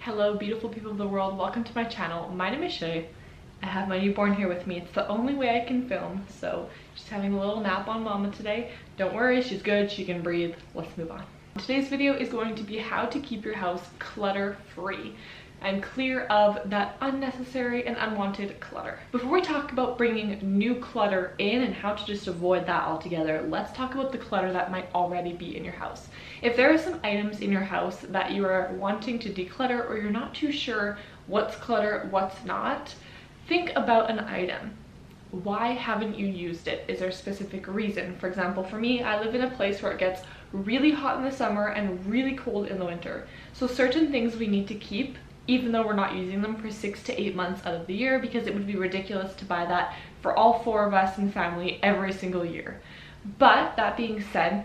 Hello beautiful people of the world, welcome to my channel. My name is Shea. I have my newborn here with me. It's the only way I can film, so just having a little nap on mama today. Don't worry, she's good, she can breathe. Let's move on. Today's video is going to be how to keep your house clutter free and clear of that unnecessary and unwanted clutter. Before we talk about bringing new clutter in and how to just avoid that altogether, let's talk about the clutter that might already be in your house. If there are some items in your house that you are wanting to declutter or you're not too sure what's clutter, what's not, think about an item. Why haven't you used it? Is there a specific reason? For example, for me, I live in a place where it gets really hot in the summer and really cold in the winter. So certain things we need to keep even though we're not using them for 6 to 8 months out of the year, because it would be ridiculous to buy that for all 4 of us in family every single year. But that being said,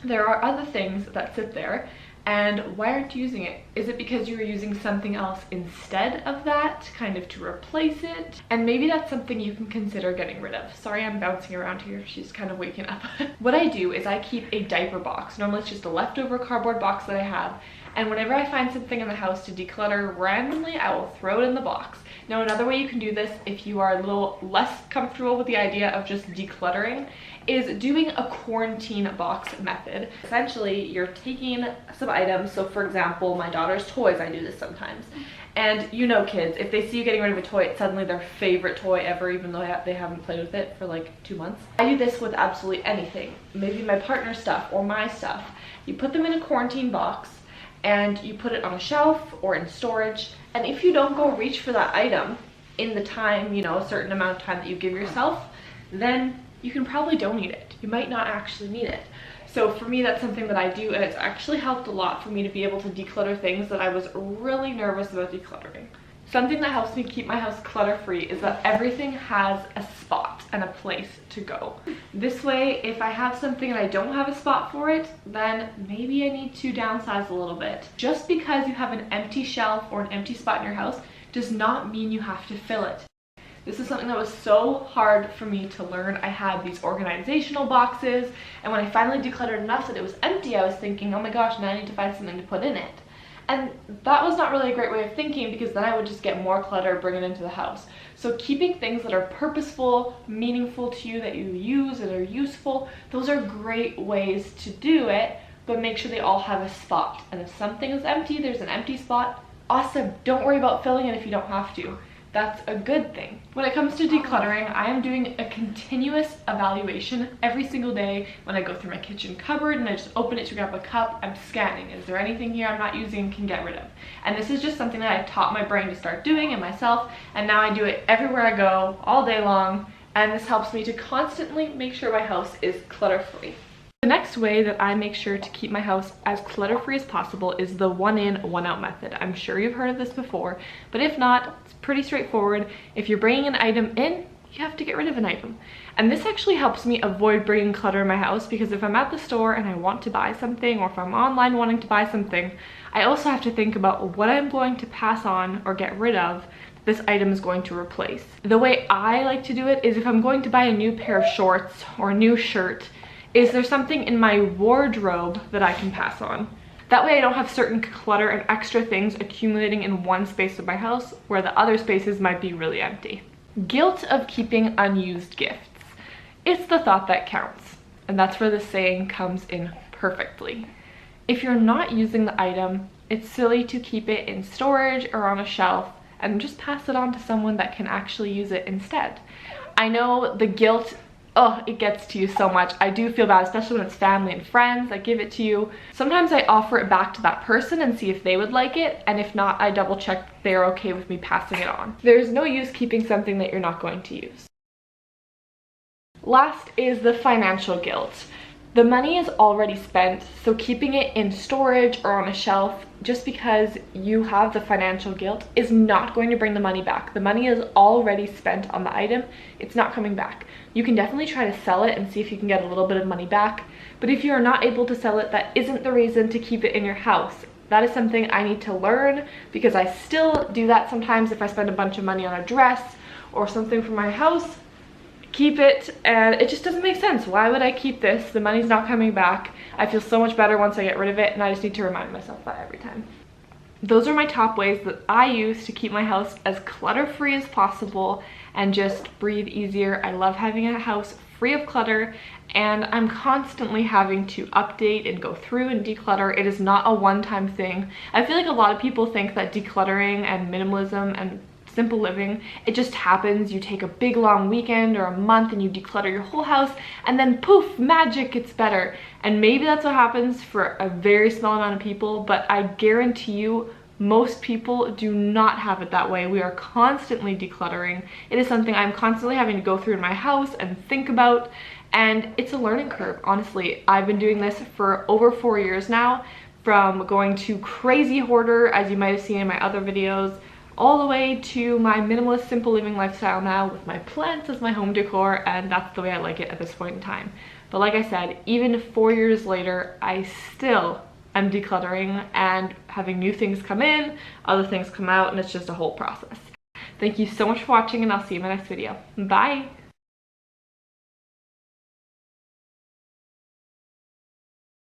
there are other things that sit there, and why aren't you using it? Is it because you were using something else instead of that, kind of to replace it? And maybe that's something you can consider getting rid of. Sorry, I'm bouncing around here. She's kind of waking up. What I do is I keep a diaper box. Normally it's just a leftover cardboard box that I have. And whenever I find something in the house to declutter randomly, I will throw it in the box. Now, another way you can do this if you are a little less comfortable with the idea of just decluttering is doing a quarantine box method. Essentially, you're taking some items. So for example, my daughter's toys, I do this sometimes. And you know kids, if they see you getting rid of a toy, it's suddenly their favorite toy ever, even though they haven't played with it for like 2 months. I do this with absolutely anything. Maybe my partner's stuff or my stuff. You put them in a quarantine box, and you put it on a shelf or in storage, and if you don't go reach for that item in the time, you know, a certain amount of time that you give yourself, then you can probably donate it. You might not actually need it. So for me, that's something that I do, and it's actually helped a lot for me to be able to declutter things that I was really nervous about decluttering. Something that helps me keep my house clutter-free is that everything has a spot and a place to go. This way, if I have something and I don't have a spot for it, then maybe I need to downsize a little bit. Just because you have an empty shelf or an empty spot in your house does not mean you have to fill it. This is something that was so hard for me to learn. I had these organizational boxes, and when I finally decluttered enough that it was empty, I was thinking, oh my gosh, now I need to find something to put in it. And that was not really a great way of thinking, because then I would just get more clutter, bring it into the house. So keeping things that are purposeful, meaningful to you, that you use, that are useful, those are great ways to do it, but make sure they all have a spot. And if something is empty, there's an empty spot, awesome. Don't worry about filling it if you don't have to. That's a good thing. When it comes to decluttering, I am doing a continuous evaluation every single day. When I go through my kitchen cupboard and I just open it to grab a cup, I'm scanning. Is there anything here I'm not using and can get rid of? And this is just something that I've taught my brain to start doing and myself, and now I do it everywhere I go, all day long, and this helps me to constantly make sure my house is clutter-free. The next way that I make sure to keep my house as clutter-free as possible is the one in, one out method. I'm sure you've heard of this before, but if not, it's pretty straightforward. If you're bringing an item in, you have to get rid of an item. And this actually helps me avoid bringing clutter in my house, because if I'm at the store and I want to buy something, or if I'm online wanting to buy something, I also have to think about what I'm going to pass on or get rid of this item is going to replace. The way I like to do it is, if I'm going to buy a new pair of shorts or a new shirt, is there something in my wardrobe that I can pass on? That way I don't have certain clutter and extra things accumulating in one space of my house where the other spaces might be really empty. Guilt of keeping unused gifts. It's the thought that counts, and that's where the saying comes in perfectly. If you're not using the item, it's silly to keep it in storage or on a shelf and just pass it on to someone that can actually use it instead. I know the guilt, it gets to you so much. I do feel bad, especially when it's family and friends that give it to you. Sometimes I offer it back to that person and see if they would like it, and if not, I double check they're okay with me passing it on. There's no use keeping something that you're not going to use. Last is the financial guilt. The money is already spent, so keeping it in storage or on a shelf just because you have the financial guilt is not going to bring the money back. The money is already spent on the item. It's not coming back. You can definitely try to sell it and see if you can get a little bit of money back, but if you're not able to sell it, that isn't the reason to keep it in your house. That is something I need to learn, because I still do that sometimes. If I spend a bunch of money on a dress or something for my house, keep it, and it just doesn't make sense. Why would I keep this? The money's not coming back. I feel so much better once I get rid of it, and I just need to remind myself that every time. those are my top ways that I use to keep my house as clutter-free as possible and just breathe easier. I love having a house free of clutter, and I'm constantly having to update and go through and declutter. It is not a one-time thing. I feel like a lot of people think that decluttering and minimalism and simple living, it just happens. You take a big long weekend or a month and you declutter your whole house, and then poof, magic, it's better. And maybe that's what happens for a very small amount of people, but I guarantee you most people do not have it that way. We are constantly decluttering. It is something I'm constantly having to go through in my house and think about, and it's a learning curve. Honestly, I've been doing this for over 4 years now, from going to crazy hoarder, as you might have seen in my other videos, all the way to my minimalist simple living lifestyle now with my plants as my home decor, and that's the way I like it at this point in time. But like I said, even 4 years later, I still am decluttering and having new things come in, other things come out, and it's just a whole process. Thank you so much for watching, and I'll see you in my next video. Bye!